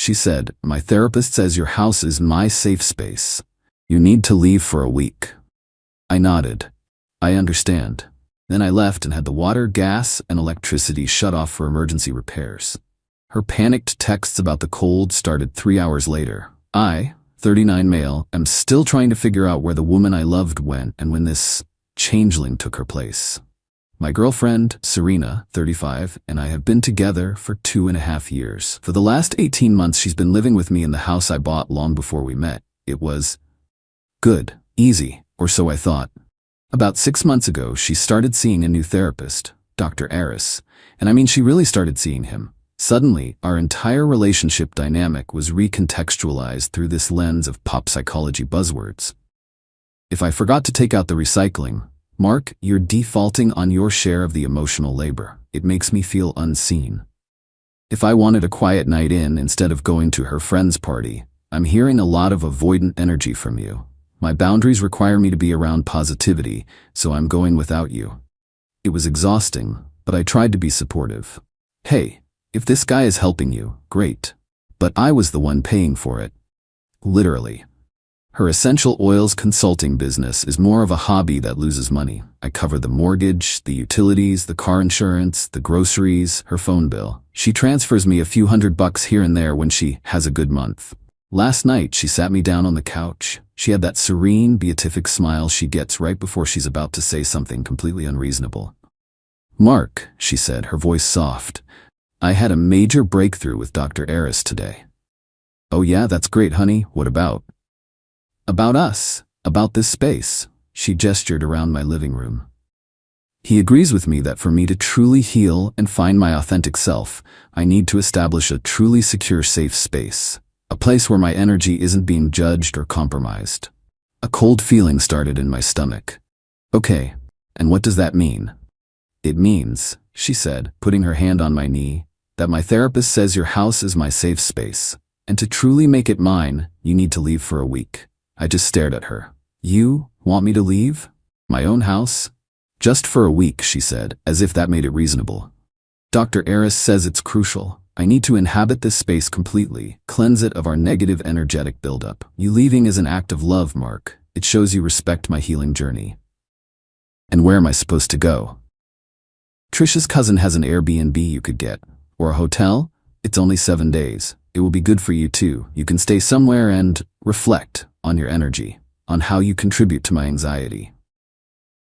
she said. "My therapist says your house is my safe space. You need to leave for a week." I nodded. "I understand." Then I left and had the water, gas, and electricity shut off for emergency repairs. Her panicked texts about the cold started 3 hours later. I, 39 male, am still trying to figure out where the woman I loved went and when this changeling took her place. My girlfriend, Serena, 35, and I have been together for 2.5 years. For the last 18 months, she's been living with me in the house I bought long before we met. It was good, easy, or so I thought. About 6 months ago, she started seeing a new therapist, Dr. Aris, and I mean she really started seeing him. Suddenly, our entire relationship dynamic was recontextualized through this lens of pop psychology buzzwords. If I forgot to take out the recycling, "Mark, you're defaulting on your share of the emotional labor. It makes me feel unseen." If I wanted a quiet night in instead of going to her friend's party, "I'm hearing a lot of avoidant energy from you. My boundaries require me to be around positivity, so I'm going without you." It was exhausting, but I tried to be supportive. "Hey, if this guy is helping you, great. But I was the one paying for it." Literally. Her essential oils consulting business is more of a hobby that loses money. I cover the mortgage, the utilities, the car insurance, the groceries, her phone bill. She transfers me a few $100 here and there when she has a good month. Last night, she sat me down on the couch. She had that serene, beatific smile she gets right before she's about to say something completely unreasonable. "Mark," she said, her voice soft, "I had a major breakthrough with Dr. Aris today." "Oh yeah, that's great, honey. What about?" "About us. About this space." She gestured around my living room. "He agrees with me that for me to truly heal and find my authentic self, I need to establish a truly secure, safe space. A place where my energy isn't being judged or compromised." A cold feeling started in my stomach. "Okay, and what does that mean?" "It means," she said, putting her hand on my knee, "that my therapist says your house is my safe space, and to truly make it mine, you need to leave for a week." I just stared at her. "You want me to leave? My own house?" "Just for a week," she said, as if that made it reasonable. "Dr. Aris says it's crucial. I need to inhabit this space completely, cleanse it of our negative energetic buildup. You leaving is an act of love, Mark. It shows you respect my healing journey." "And where am I supposed to go?" "Trisha's cousin has an Airbnb you could get. Or a hotel. It's only 7 days. It will be good for you too. You can stay somewhere and reflect on your energy, on how you contribute to my anxiety."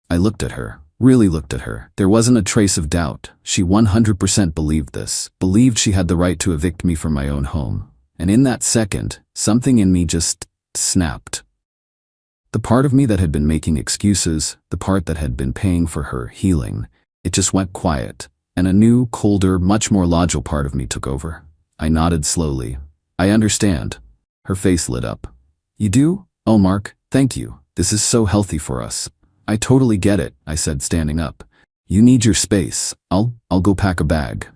I looked at her, really looked at her. There wasn't a trace of doubt. She 100% believed this, believed she had the right to evict me from my own home. And in that second, something in me just snapped. The part of me that had been making excuses, the part that had been paying for her healing, it just went quiet, and a new, colder, much more logical part of me took over. I nodded slowly. "I understand." Her face lit up. "You do? Oh, Mark, thank you. This is so healthy for us." "I totally get it," I said, standing up. "You need your space. I'll go pack a bag."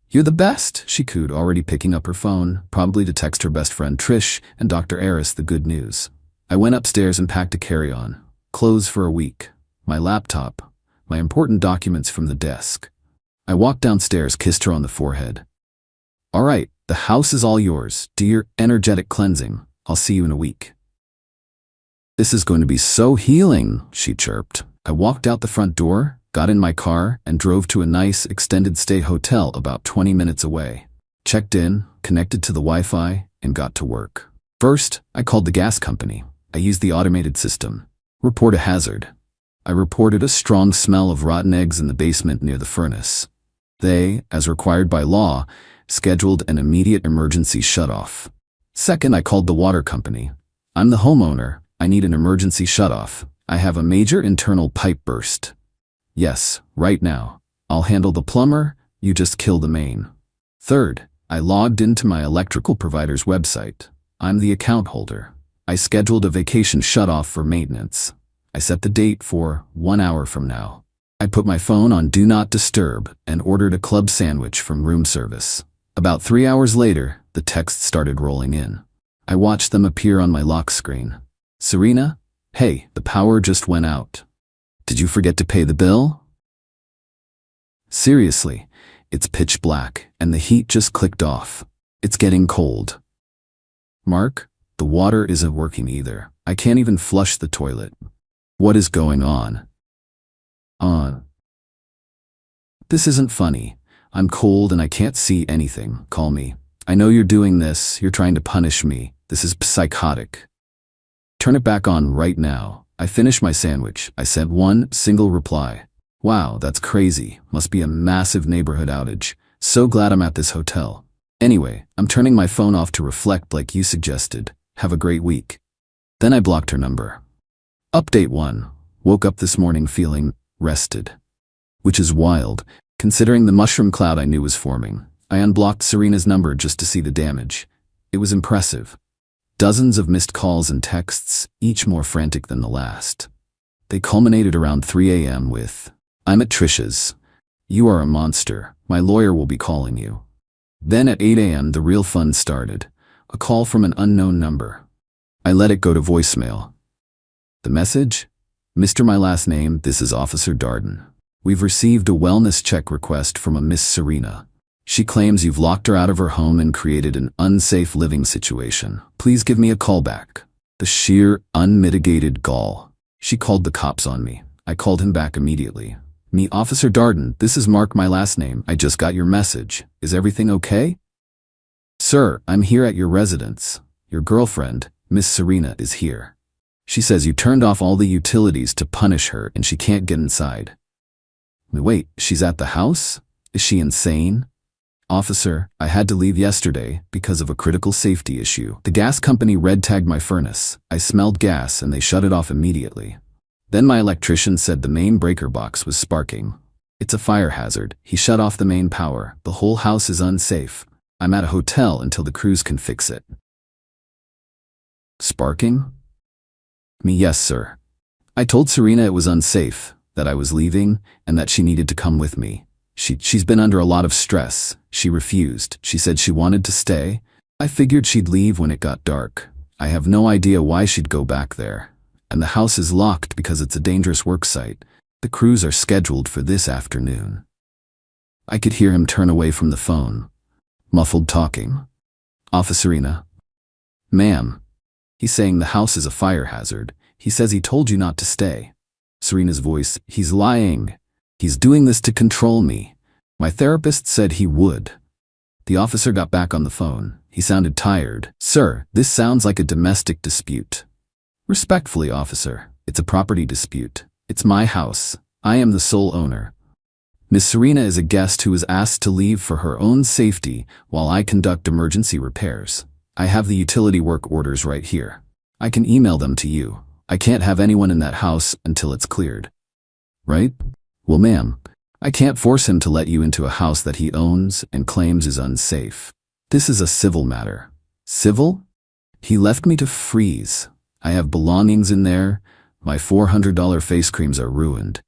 "You're the best," she cooed, already picking up her phone, probably to text her best friend Trish and Dr. Aris the good news. I went upstairs and packed a carry-on. Clothes for a week. My laptop. My important documents from the desk. I walked downstairs, kissed her on the forehead. "All right, the house is all yours. Do your energetic cleansing. I'll see you in a week." "This is going to be so healing," she chirped. I walked out the front door, got in my car, and drove to a nice extended stay hotel about 20 minutes away. Checked in, connected to the Wi-Fi, and got to work. First, I called the gas company. I used the automated system. Report a hazard. I reported a strong smell of rotten eggs in the basement near the furnace. They, as required by law, scheduled an immediate emergency shutoff. Second, I called the water company. "I'm the homeowner. I need an emergency shutoff. I have a major internal pipe burst." "Yes, right now. I'll handle the plumber. You just kill the main." Third, I logged into my electrical provider's website. I'm the account holder. I scheduled a vacation shutoff for maintenance. I set the date for 1 hour from now. I put my phone on Do Not Disturb and ordered a club sandwich from room service. About 3 hours later, the texts started rolling in. I watched them appear on my lock screen. "Serena, hey, the power just went out. Did you forget to pay the bill?" "Seriously, it's pitch black and the heat just clicked off. It's getting cold. Mark, the water isn't working either. I can't even flush the toilet. What is going on? This isn't funny. I'm cold and I can't see anything. Call me. I know you're doing this. You're trying to punish me. This is psychotic. Turn it back on right now. I finished my sandwich. I sent one single reply. Wow, that's crazy. Must be a massive neighborhood outage. So glad I'm at this hotel. Anyway, I'm turning my phone off to reflect like you suggested. Have a great week. Then I blocked her number. Update 1. Woke up this morning feeling rested. Which is wild, considering the mushroom cloud I knew was forming. I unblocked Serena's number just to see the damage. It was impressive. Dozens of missed calls and texts, each more frantic than the last. They culminated around 3 a.m. with, "I'm at Trisha's. You are a monster. My lawyer will be calling you." Then at 8 a.m. the real fun started. A call from an unknown number. I let it go to voicemail. The message? "Mr. My last name, this is Officer Darden. We've received a wellness check request from a Miss Serena. She claims you've locked her out of her home and created an unsafe living situation. Please give me a call back." The sheer, unmitigated gall. She called the cops on me. I called him back immediately. "Me, Officer Darden, this is Mark, my last name. I just got your message. Is everything okay?" "Sir, I'm here at your residence. Your girlfriend, Miss Serena, is here. She says you turned off all the utilities to punish her and she can't get inside." "Wait, she's at the house? Is she insane?" "Officer, I had to leave yesterday because of a critical safety issue. The gas company red-tagged my furnace. I smelled gas and they shut it off immediately. Then my electrician said the main breaker box was sparking. It's a fire hazard. He shut off the main power. The whole house is unsafe. I'm at a hotel until the crews can fix it." "Sparking?" "Me, yes, sir. I told Serena it was unsafe, that I was leaving, and that she needed to come with me. She's been under a lot of stress. She refused. She said she wanted to stay. I figured she'd leave when it got dark. I have no idea why she'd go back there. And the house is locked because it's a dangerous work site. The crews are scheduled for this afternoon." I could hear him turn away from the phone. Muffled talking. "Officerina." "Ma'am. He's saying the house is a fire hazard. He says he told you not to stay." Serena's voice. "He's lying. He's doing this to control me. My therapist said he would." The officer got back on the phone. He sounded tired. "Sir, this sounds like a domestic dispute." "Respectfully, officer, it's a property dispute. It's my house. I am the sole owner. Miss Serena is a guest who was asked to leave for her own safety while I conduct emergency repairs. I have the utility work orders right here. I can email them to you. I can't have anyone in that house until it's cleared." "Right? Well, ma'am, I can't force him to let you into a house that he owns and claims is unsafe. This is a civil matter." "Civil? He left me to freeze. I have belongings in there. My $400 face creams are ruined."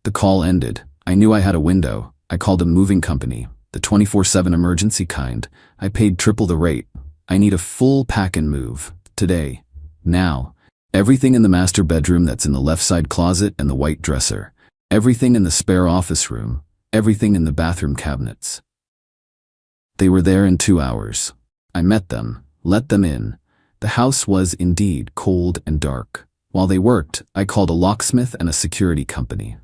The call ended. I knew I had a window. I called a moving company, the 24/7 emergency kind. I paid triple the rate. I need a full pack and move. Today. Now. Everything in the master bedroom that's in the left side closet and the white dresser. Everything in the spare office room. Everything in the bathroom cabinets. They were there in 2 hours. I met them, let them in. The house was indeed cold and dark. While they worked, I called a locksmith and a security company.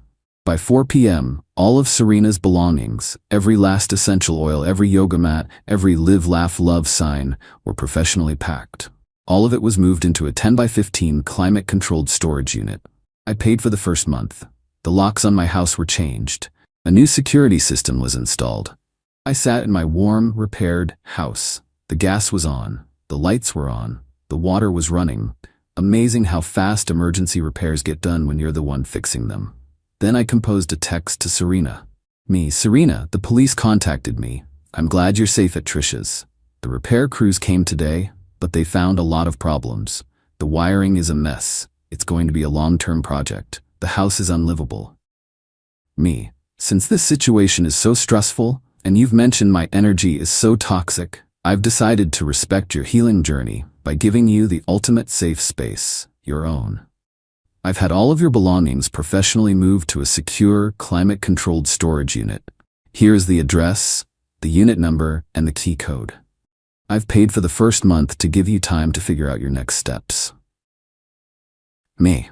By 4 p.m., all of Serena's belongings, every last essential oil, every yoga mat, every live, laugh, love sign, were professionally packed. All of it was moved into a 10 by 15 climate-controlled storage unit. I paid for the first month. The locks on my house were changed. A new security system was installed. I sat in my warm, repaired house. The gas was on. The lights were on. The water was running. Amazing how fast emergency repairs get done when you're the one fixing them. Then I composed a text to Serena. "Me, Serena, the police contacted me. I'm glad you're safe at Trisha's. The repair crews came today, but they found a lot of problems. The wiring is a mess. It's going to be a long-term project. The house is unlivable. Me, since this situation is so stressful, and you've mentioned my energy is so toxic, I've decided to respect your healing journey by giving you the ultimate safe space, your own. I've had all of your belongings professionally moved to a secure, climate-controlled storage unit. Here is the address, the unit number, and the key code. I've paid for the first month to give you time to figure out your next steps. Me.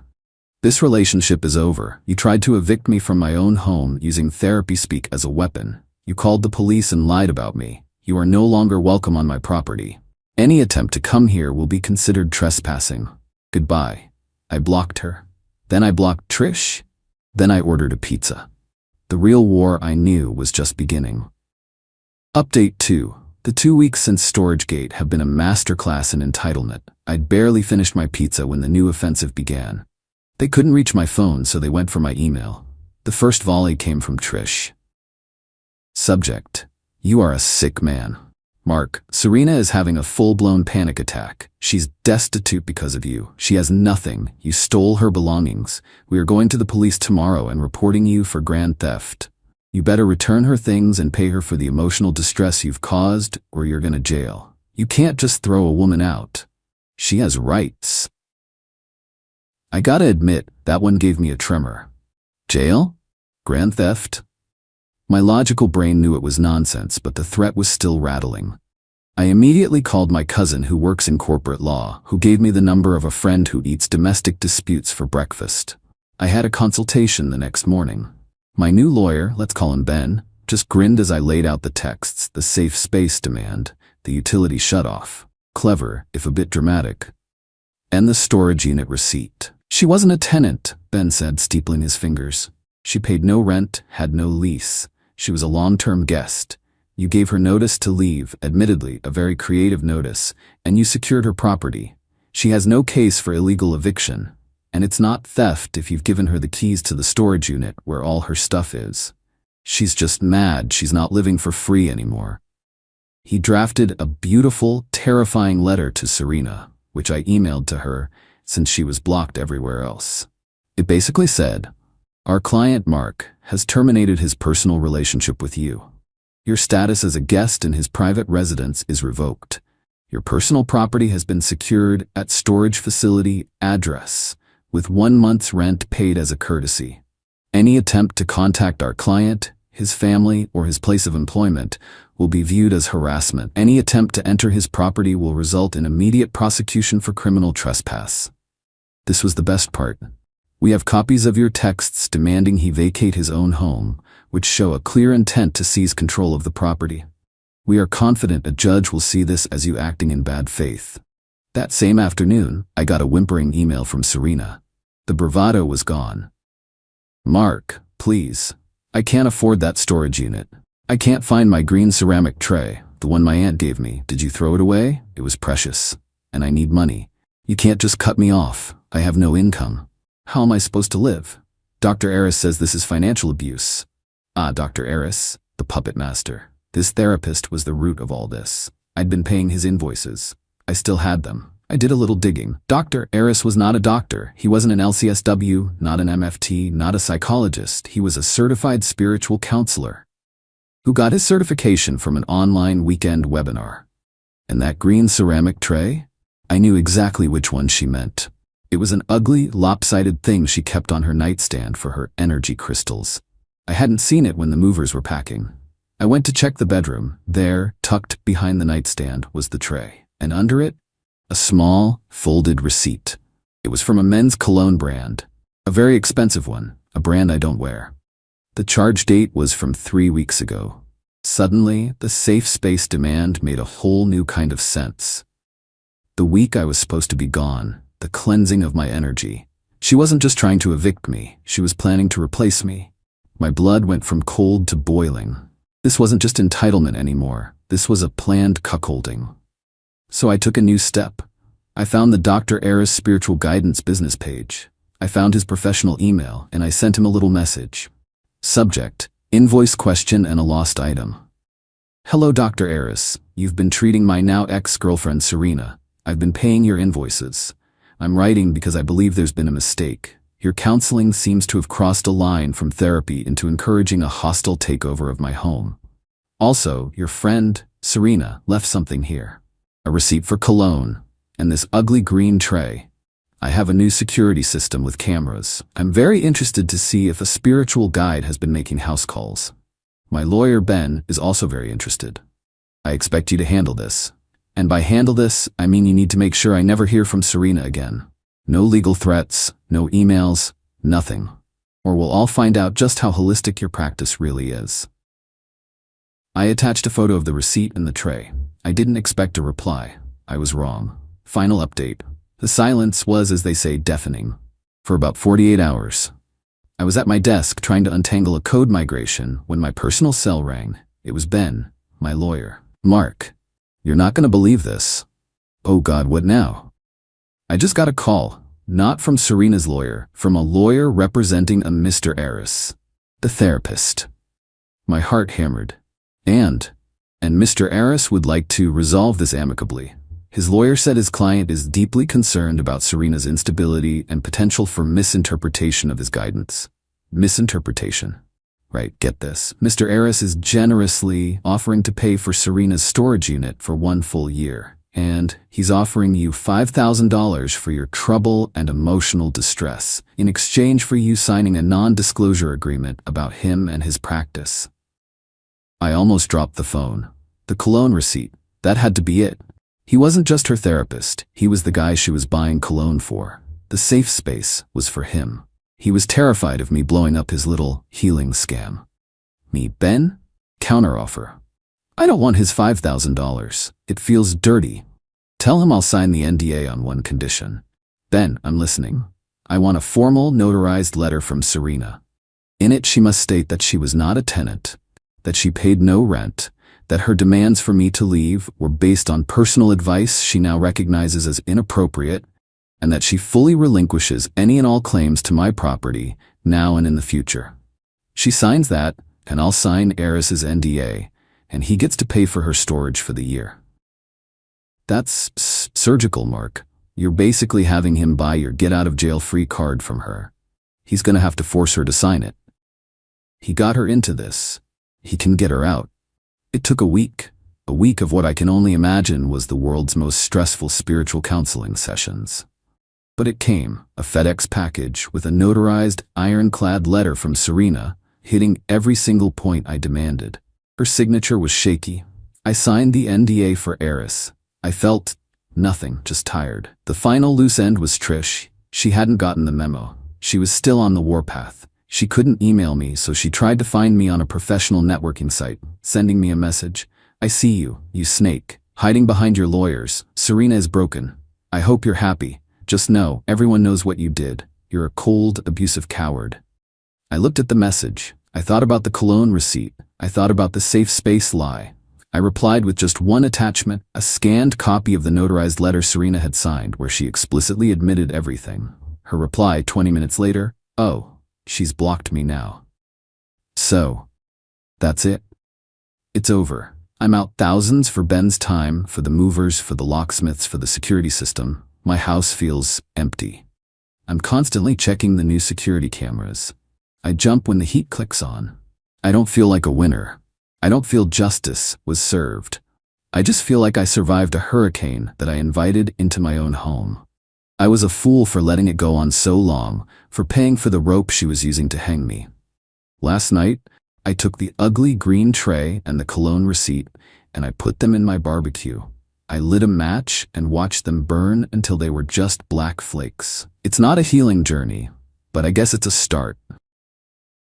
This relationship is over. You tried to evict me from my own home using therapy speak as a weapon. You called the police and lied about me. You are no longer welcome on my property. Any attempt to come here will be considered trespassing. Goodbye. I blocked her. Then I blocked Trish. Then I ordered a pizza. The real war I knew was just beginning. Update 2. The 2 weeks since StorageGate have been a masterclass in entitlement. I'd barely finished my pizza when the new offensive began. They couldn't reach my phone, so they went for my email. The first volley came from Trish. Subject: You are a sick man. Mark, Serena is having a full-blown panic attack. She's destitute because of you. She has nothing. You stole her belongings. We are going to the police tomorrow and reporting you for grand theft. You better return her things and pay her for the emotional distress you've caused, or you're gonna jail. You can't just throw a woman out. She has rights. I gotta admit, that one gave me a tremor. Jail? Grand theft? My logical brain knew it was nonsense, but the threat was still rattling. I immediately called my cousin who works in corporate law, who gave me the number of a friend who eats domestic disputes for breakfast. I had a consultation the next morning. My new lawyer, let's call him Ben, just grinned as I laid out the texts: the safe space demand, the utility shutoff, clever if a bit dramatic, and the storage unit receipt. She wasn't a tenant, Ben said, steepling his fingers. She paid no rent, had no lease. She was a long-term guest. You gave her notice to leave, admittedly a very creative notice, and you secured her property. She has no case for illegal eviction, and it's not theft if you've given her the keys to the storage unit where all her stuff is. She's just mad she's not living for free anymore. He drafted a beautiful, terrifying letter to Serena, which I emailed to her since she was blocked everywhere else. It basically said, "Our client Mark has terminated his personal relationship with you. Your status as a guest in his private residence is revoked. Your personal property has been secured at storage facility address, with 1 month's rent paid as a courtesy. Any attempt to contact our client, his family, or his place of employment will be viewed as harassment. Any attempt to enter his property will result in immediate prosecution for criminal trespass." This was the best part. We have copies of your texts demanding he vacate his own home, which show a clear intent to seize control of the property. We are confident a judge will see this as you acting in bad faith. That same afternoon, I got a whimpering email from Serena. The bravado was gone. "Mark, please. I can't afford that storage unit. I can't find my green ceramic tray, the one my aunt gave me. Did you throw it away? It was precious. And I need money. You can't just cut me off. I have no income. How am I supposed to live? Dr. Eris says this is financial abuse." Dr. Eris, the puppet master. This therapist was the root of all this. I'd been paying his invoices. I still had them. I did a little digging. Dr. Eris was not a doctor. He wasn't an LCSW, not an MFT, not a psychologist. He was a certified spiritual counselor who got his certification from an online weekend webinar. And that green ceramic tray? I knew exactly which one she meant. It was an ugly, lopsided thing she kept on her nightstand for her energy crystals. I hadn't seen it when the movers were packing. I went to check the bedroom. There, tucked behind the nightstand, was the tray. And under it, a small, folded receipt. It was from a men's cologne brand. A very expensive one, a brand I don't wear. The charge date was from 3 weeks ago. Suddenly, the safe space demand made a whole new kind of sense. The week I was supposed to be gone, the cleansing of my energy. She wasn't just trying to evict me, she was planning to replace me. My blood went from cold to boiling. This wasn't just entitlement anymore, this was a planned cuckolding. So I took a new step. I found the Dr. Eris Spiritual Guidance business page. I found his professional email, and I sent him a little message. Subject: invoice question and a lost item. "Hello Dr. Eris, you've been treating my now ex-girlfriend Serena. I've been paying your invoices. I'm writing because I believe there's been a mistake. Your counseling seems to have crossed a line from therapy into encouraging a hostile takeover of my home. Also, your friend, Serena, left something here. A receipt for cologne, and this ugly green tray. I have a new security system with cameras. I'm very interested to see if a spiritual guide has been making house calls. My lawyer Ben is also very interested. I expect you to handle this. And by handle this, I mean you need to make sure I never hear from Serena again. No legal threats, no emails, nothing. Or we'll all find out just how holistic your practice really is. I attached a photo of the receipt in the tray. I didn't expect a reply. I was wrong. Final update. The silence was, as they say, deafening. For about 48 hours. I was at my desk trying to untangle a code migration when my personal cell rang. It was Ben, my lawyer. Mark, you're not going to believe this. Oh God, what now? I just got a call, not from Serena's lawyer, from a lawyer representing a Mr. Eris, the therapist. My heart hammered. And Mr. Eris would like to resolve this amicably. His lawyer said his client is deeply concerned about Serena's instability and potential for misinterpretation of his guidance. Misinterpretation. Right, get this. Mr. Eris is generously offering to pay for Serena's storage unit for 1 full year. And he's offering you $5,000 for your trouble and emotional distress in exchange for you signing a non-disclosure agreement about him and his practice. I almost dropped the phone. The cologne receipt. That had to be it. He wasn't just her therapist. He was the guy she was buying cologne for. The safe space was for him. He was terrified of me blowing up his little healing scam. Me, Ben? Counteroffer. I don't want his $5,000. It feels dirty. Tell him I'll sign the NDA on one condition. Ben, I'm listening. I want a formal, notarized letter from Serena. In it, she must state that she was not a tenant, that she paid no rent, that her demands for me to leave were based on personal advice she now recognizes as inappropriate, and that she fully relinquishes any and all claims to my property, now and in the future. She signs that, and I'll sign Eris's NDA, and he gets to pay for her storage for the year. That's surgical, Mark. You're basically having him buy your get-out-of-jail-free card from her. He's gonna have to force her to sign it. He got her into this. He can get her out. It took a week of what I can only imagine was the world's most stressful spiritual counseling sessions. But it came, a FedEx package with a notarized, ironclad letter from Serena, hitting every single point I demanded. Her signature was shaky. I signed the NDA for Eris. I felt nothing, just tired. The final loose end was Trish. She hadn't gotten the memo. She was still on the warpath. She couldn't email me, so she tried to find me on a professional networking site, sending me a message. I see you, you snake, hiding behind your lawyers. Serena is broken. I hope you're happy. Just know, everyone knows what you did. You're a cold, abusive coward. I looked at the message. I thought about the cologne receipt. I thought about the safe space lie. I replied with just one attachment, a scanned copy of the notarized letter Serena had signed where she explicitly admitted everything. Her reply 20 minutes later, oh. She's blocked me now. So, that's it. It's over. I'm out thousands for Ben's time, for the movers, for the locksmiths, for the security system. My house feels empty. I'm constantly checking the new security cameras. I jump when the heat clicks on. I don't feel like a winner. I don't feel justice was served. I just feel like I survived a hurricane that I invited into my own home. I was a fool for letting it go on so long, for paying for the rope she was using to hang me. Last night, I took the ugly green tray and the cologne receipt, and I put them in my barbecue. I lit a match and watched them burn until they were just black flakes. It's not a healing journey, but I guess it's a start.